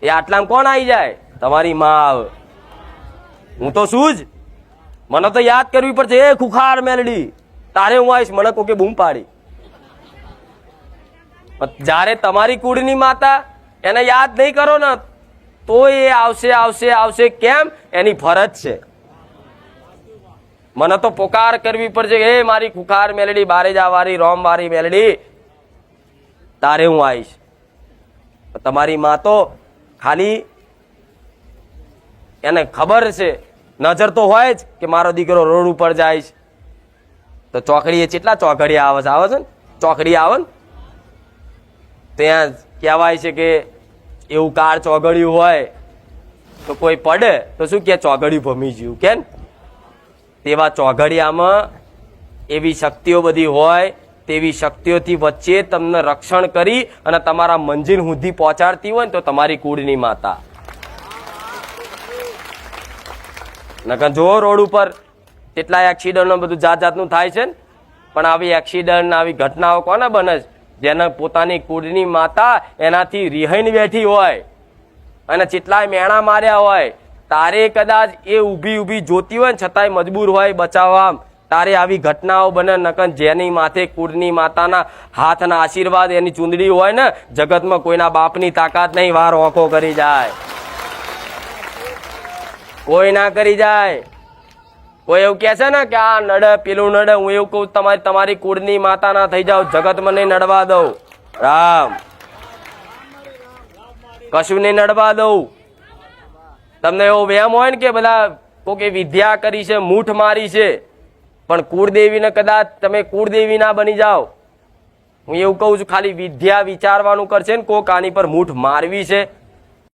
એ આટલામાં કોણ આવી જાય? તમારી માં આવે. હું તો શું જ, મને તો યાદ કરવી પડશે. એ ખુખાર મેલડી, તારે હું આવીશ. મને કોકે બૂમ પાડી. જ્યારે તમારી કુળની માતા એને યાદ નહીં કરો ને તો એ આવશે આવશે આવશે. કેમ? એની ફરજ છે. મને તો પોકાર કરવી પડશે. એ મારી ખુખાર મેલડી, બારેજા વાળી રોમ વાળી મેલડી, તારે હું આવીશ. તમારી માં તો ખાલી એને ખબર છે, નજર તો હોય જ કે મારો દીકરો રોડ ઉપર જાય છે. તો ચોકડીએ કેટલા ચોકડી આવે છે ને, ચોકડી આવે ને ત્યાં કહેવાય છે કે એવું કાર ચોગડ્યું હોય તો કોઈ પડે તો શું કે ચોગડ્યું ભમી ગયું. કેમ? તેવા ચોઘડિયામાં એવી શક્તિઓ બધી હોય, તેવી શક્તિઓથી વચ્ચે તમને રક્ષણ કરી અને તમારા મંજિલ સુધી પહોંચાડતી હોય ને તો તમારી કુળની માતા. નકર જો રોડ ઉપર કેટલાય એક્સિડન્ટ બધું જાત જાતનું થાય છે ને, પણ આવી એક્સિડન્ટ આવી ઘટનાઓ કોને બને છે? જેને પોતાની કુળની માતા એનાથી રિહાઈને બેઠી હોય અને કેટલાય મેણા માર્યા હોય. તારે કદાચ એ ઊભી જોતી હોય ને છતાંય મજબૂર હોય બચાવવા, તારે આવી ઘટનાઓ બને. નકર જેની માથે કુળની માતાના હાથના આશીર્વાદ, એની ચૂંદડી હોય ને, જગતમાં કોઈના બાપની તાકાત નહીં, વાર ઓંખો કરી જાય. કોઈ ના કરી જાય. કોઈ એવું કે છે ને કે આ નડે પેલું નડે, હું એવું કહું તમારી કુળની માતા ના થઈ જાવ, જગતમાં નહીં નડવા દઉં. રામ, કશું નહીં નડવા દઉં. તમને એવો વહેમ હોય ને કે બધા કોઈ વિદ્યા કરી છે, મૂઠ મારી છે, પણ કુળદેવીને કદાચ તમે કુળદેવી ના બની જાઓ. હું એવું કહું છું, ખાલી વિદ્યા વિચારવાનું કરશે ને કોક આની પર મૂઠ મારવી છે